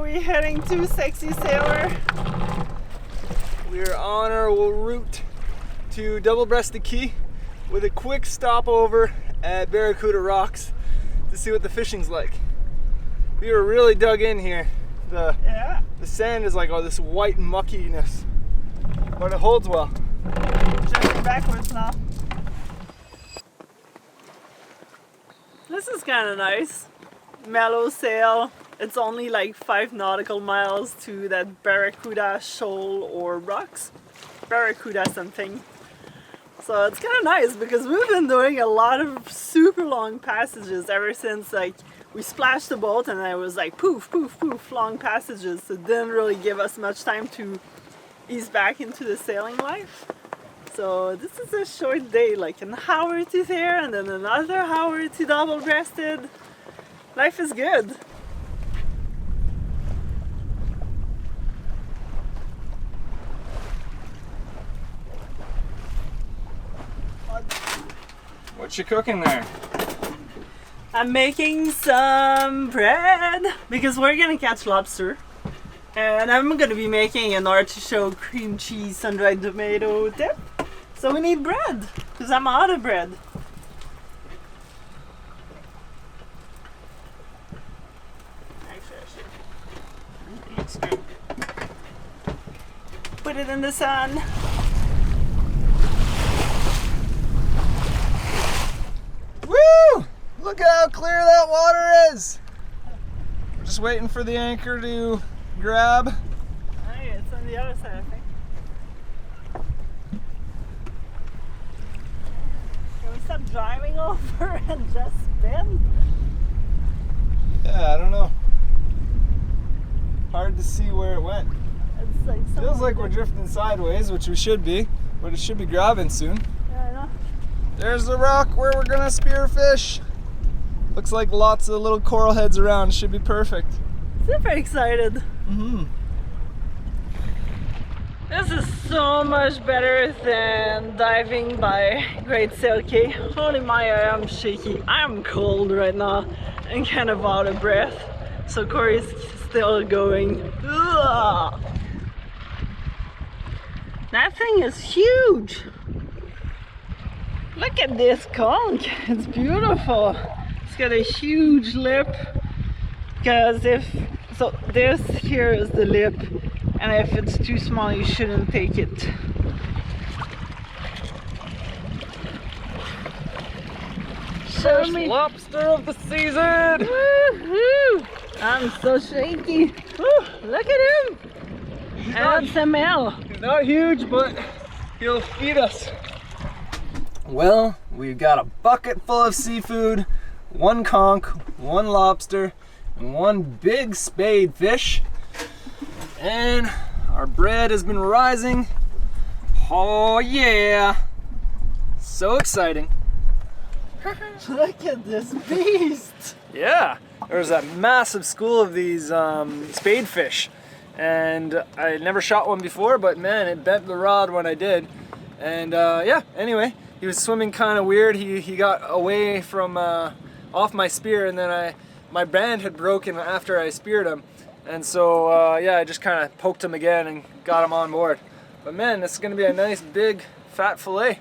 we heading to Sexy Sailor? We're on our route to Double-Breasted Cay with a quick stopover at Barracouta Rocks to see what the fishing's like. We were really dug in here. The sand is like all this white muckiness, but it holds well. Jumping backwards now. This is kind of nice. Mellow sail. It's only like 5 nautical miles to that Barracouta shoal or rocks. Barracouta something. So it's kind of nice because we've been doing a lot of super long passages ever since like we splashed the boat and it was like poof, poof, poof, long passages. So it didn't really give us much time to ease back into the sailing life. So this is a short day, like an hour to there and then another hour to Double-Breasted. Life is good. What you cooking there? I'm making some bread because we're gonna catch lobster. And I'm gonna be making an artichoke cream cheese sun-dried tomato dip. So we need bread because I'm out of bread. Put it in the sun. Woo! Look at how clear that water is! We're just waiting for the anchor to grab. Oh yeah, it's on the other side, I think. Can we stop driving over and just spin? Yeah, I don't know. Hard to see where it went. It's like Feels like we're drifting sideways, which we should be, but it should be grabbing soon. Yeah, I know. There's the rock where we're gonna spearfish. Looks like lots of little coral heads around. Should be perfect. Super excited. This is so much better than diving by Great Sale Cay. Holy my, I am shaky. I'm cold right now and kind of out of breath. So Cory's still going. Ugh. That thing is huge. Look at this conch. It's beautiful. It's got a huge lip. Because this here is the lip. And if it's too small, you shouldn't take it. Show me. Lobster of the season! Woohoo! I'm so shaky. Woo, look at him! And some L. He's not huge, but he'll feed us. Well, we've got a bucket full of seafood, 1 conch, 1 lobster, and 1 big spade fish. And our bread has been rising. Oh yeah! So exciting. Look at this beast! Yeah, there's a massive school of these spade fish. And I never shot one before, but man, it bent the rod when I did. And yeah, anyway, he was swimming kind of weird. He got away from off my spear, and then my band had broken after I speared him. And so yeah, I just kind of poked him again and got him on board. But man, this is gonna be a nice big fat fillet.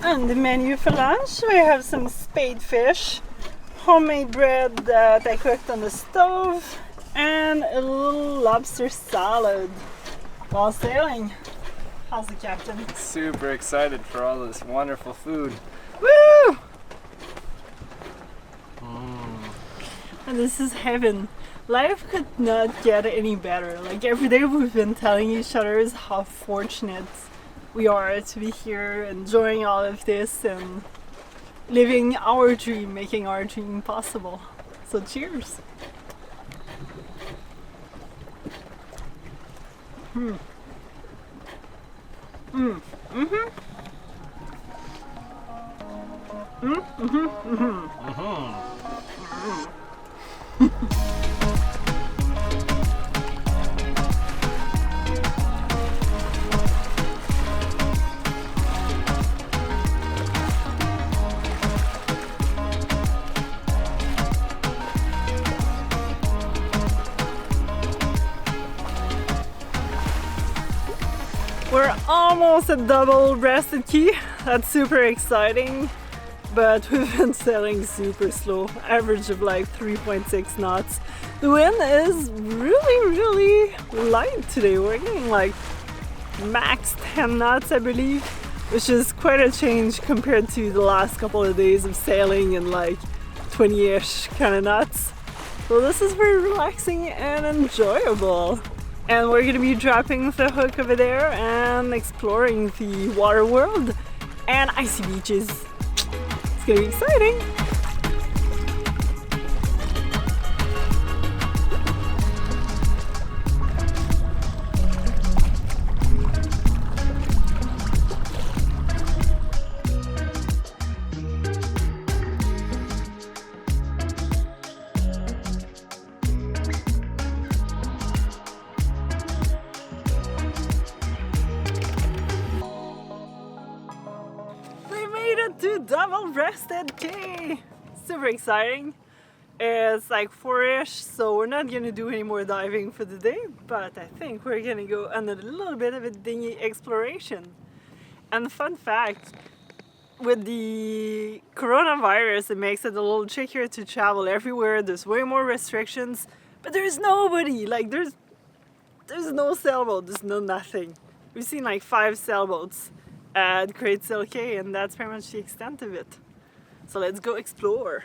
On the menu for lunch, we have some spade fish, homemade bread that I cooked on the stove, and a little lobster salad while sailing. How's the captain? Super excited for all this wonderful food. Woo! And this is heaven. Life could not get any better. Like every day we've been telling each other is how fortunate we are to be here, enjoying all of this and living our dream, making our dream possible. So cheers. We're almost at Double-Breasted Cay. That's super exciting, but we've been sailing super slow, average of like 3.6 knots. The wind is really light today. We're getting like max 10 knots, I believe, which is quite a change compared to the last couple of days of sailing in like 20-ish kind of knots. So this is very relaxing and enjoyable. And we're gonna be dropping the hook over there and exploring the water world and icy beaches. It's gonna be exciting. To Double-Breasted Cay! Super exciting. It's like 4-ish, so we're not gonna do any more diving for the day, but I think we're gonna go on a little bit of a dinghy exploration. And fun fact, with the coronavirus, it makes it a little trickier to travel everywhere. There's way more restrictions, but there's nobody. Like there's no sailboat, there's no nothing. We've seen like 5 sailboats at Great Sale Cay, and that's pretty much the extent of it. So let's go explore.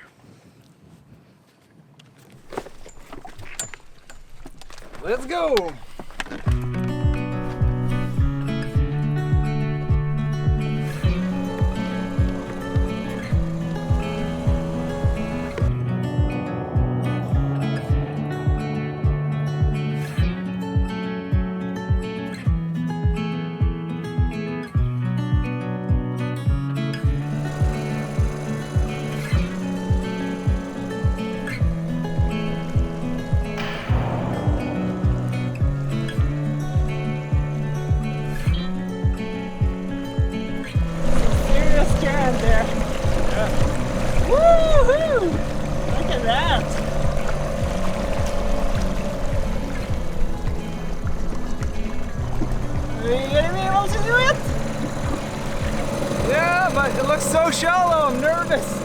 Let's go! Woohoo! Look at that! Are you gonna be able to do it? Yeah, but it looks so shallow, I'm nervous.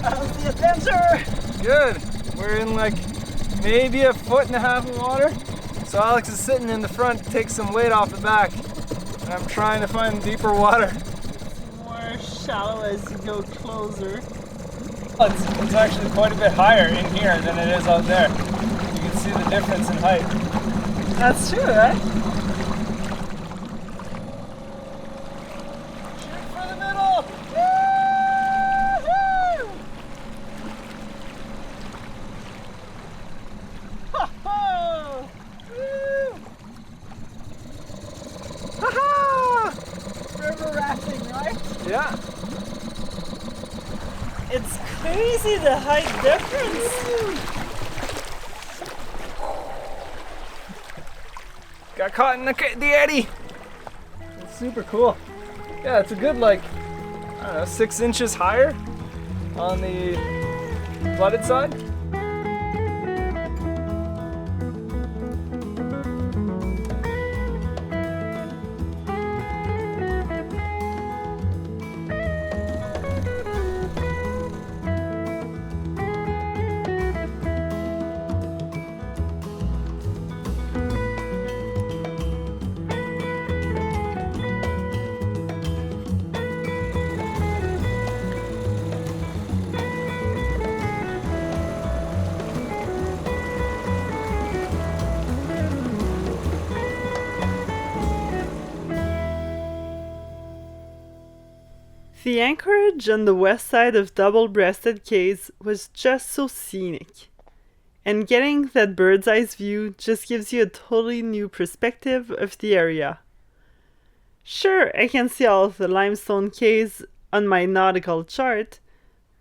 How's the adventure? Good. We're in like maybe 1.5 feet of water. So Alex is sitting in the front to take some weight off the back. And I'm trying to find deeper water. It's more shallow as you go closer. It's actually quite a bit higher in here than it is out there. You can see the difference in height. That's true, right? Shoot for the middle! Woo-hoo! Ha-ha! Woo! Ha-ha! River rafting, right? Yeah. It's crazy the height difference. Got caught in the eddy. It's super cool. Yeah, it's a good like, I don't know, 6 inches higher on the flooded side. The Anchorage on the west side of Double-Breasted Cays was just so scenic. And getting that bird's eye view just gives you a totally new perspective of the area. Sure, I can see all of the limestone cays on my nautical chart,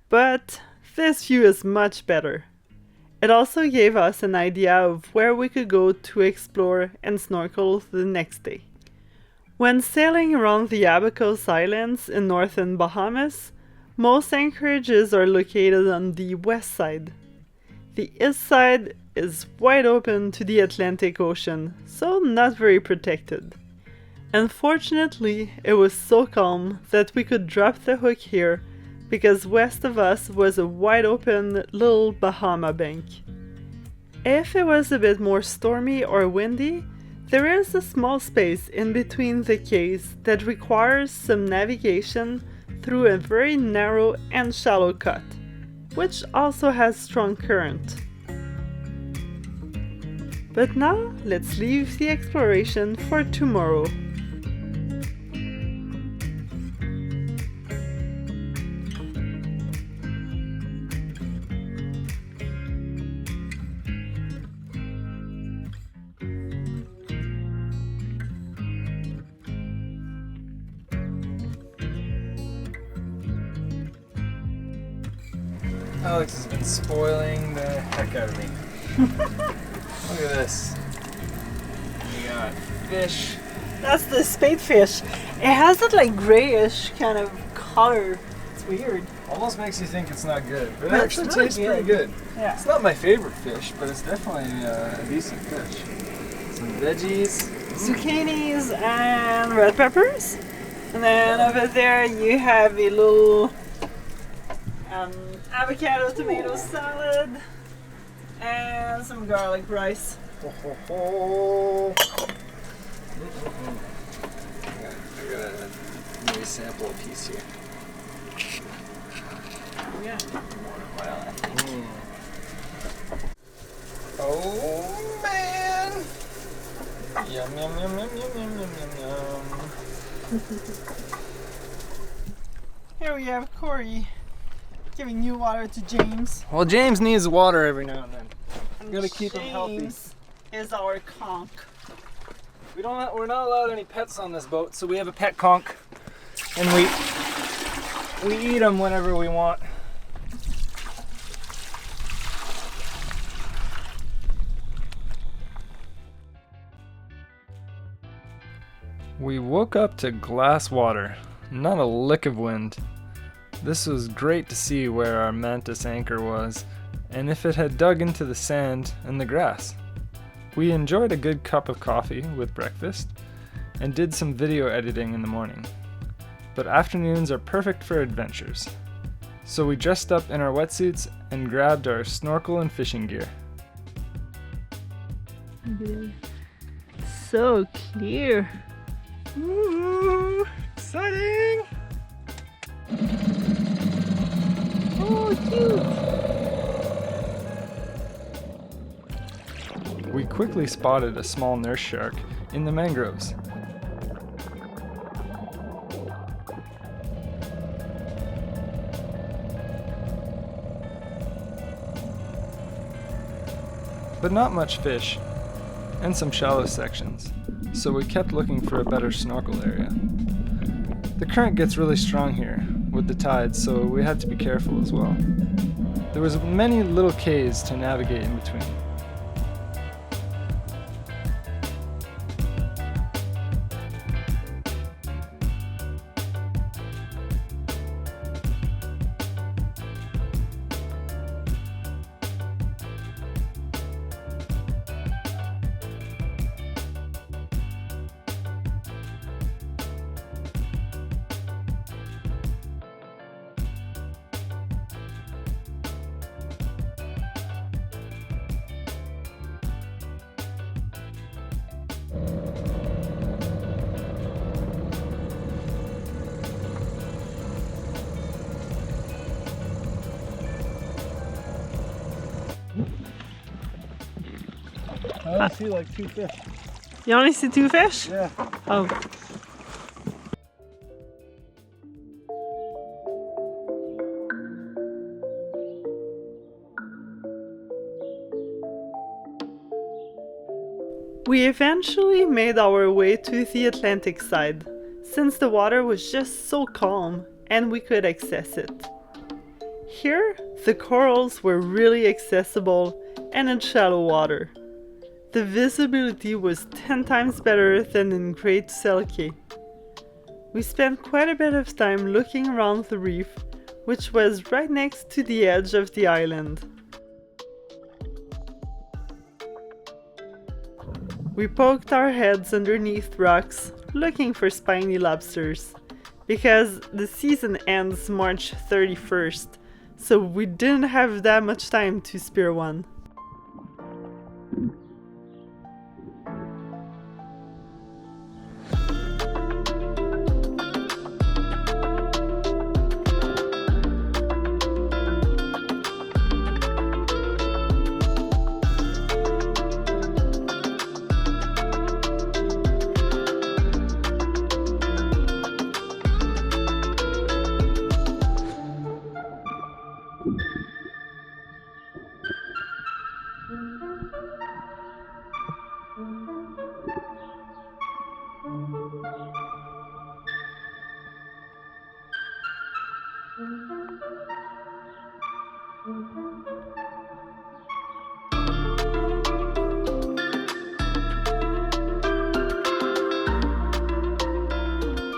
but This view is much better. It also gave us an idea of where we could go to explore and snorkel the next day. When sailing around the Abacos Islands in northern Bahamas, most anchorages are located on the west side. The east side is wide open to the Atlantic Ocean, so not very protected. Unfortunately, it was so calm that we could drop the hook here because west of us was a wide open Little Bahama Bank. If it was a bit more stormy or windy, there is a small space in between the cays that requires some navigation through a very narrow and shallow cut, which also has strong current. But now let's leave the exploration for tomorrow. Alex has been spoiling the heck out of me. Look at this. We got fish. That's the spadefish. It has that like grayish kind of color. It's weird. Almost makes you think it's not good, but it But actually it's really tastes pretty good. Yeah. It's not my favorite fish, but it's definitely a decent fish. Some veggies. Zucchinis and red peppers. And then over there you have a little avocado tomato salad and some garlic rice. Ho, ho, ho. I gotta maybe sample a piece here. Yeah. Well, I think. Oh man! Yum yum yum yum yum yum yum yum. Here we have Cory giving new water to James. Well, James needs water every now and then. And Gotta keep him healthy. James is our conch. We're not allowed any pets on this boat, so we have a pet conch, and we eat them whenever we want. We woke up to glass water, not a lick of wind. This was great to see where our mantis anchor was, and if it had dug into the sand and the grass. We enjoyed a good cup of coffee with breakfast, and did some video editing in the morning. But afternoons are perfect for adventures. So we dressed up in our wetsuits and grabbed our snorkel and fishing gear. So clear. Ooh, exciting! Oh, cute. We quickly spotted a small nurse shark in the mangroves. But not much fish, and some shallow sections, so we kept looking for a better snorkel area. The current gets really strong here with the tides, so we had to be careful as well. There was many little cays to navigate in between. I only see like 2 fish. You only see 2 fish? Yeah. Oh. We eventually made our way to the Atlantic side, since the water was just so calm and we could access it. Here, The corals were really accessible and in shallow water. The visibility was 10 times better than in Great Sale Cay. We spent quite a bit of time looking around the reef, which was right next to the edge of the island. We poked our heads underneath rocks, looking for spiny lobsters, because the season ends March 31st, so we didn't have that much time to spear one.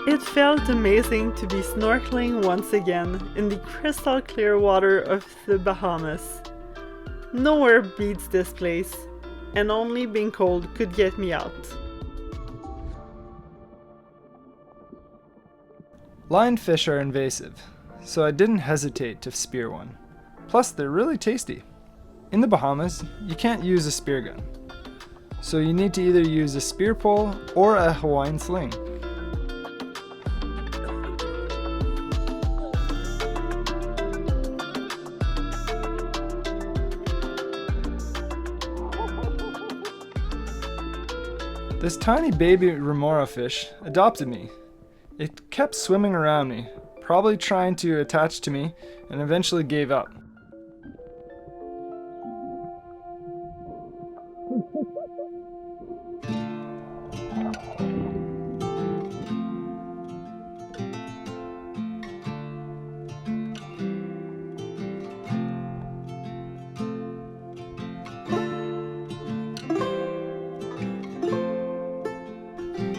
It felt amazing to be snorkeling once again in the crystal clear water of the Bahamas. Nowhere beats this place, and only being cold could get me out. Lionfish are invasive, so I didn't hesitate to spear one. Plus, they're really tasty. In the Bahamas, you can't use a spear gun, so you need to either use a spear pole or a Hawaiian sling. This tiny baby remora fish adopted me. It kept swimming around me, probably trying to attach to me, and eventually gave up.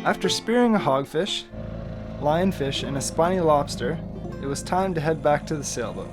After spearing a hogfish, lionfish, and a spiny lobster, it was time to head back to the sailboat.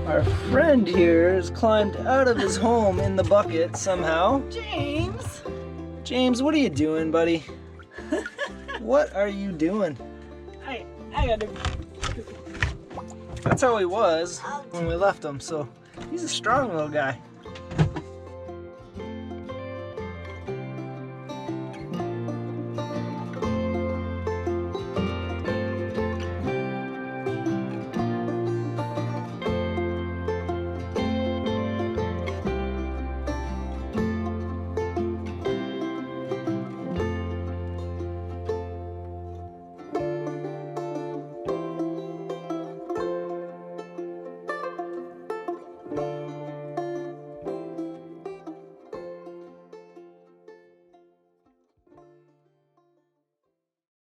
Our friend here has climbed out of his home in the bucket somehow. James! James, what are you doing, buddy? What are you doing? I gotta... That's how he was when we left him, so he's a strong little guy.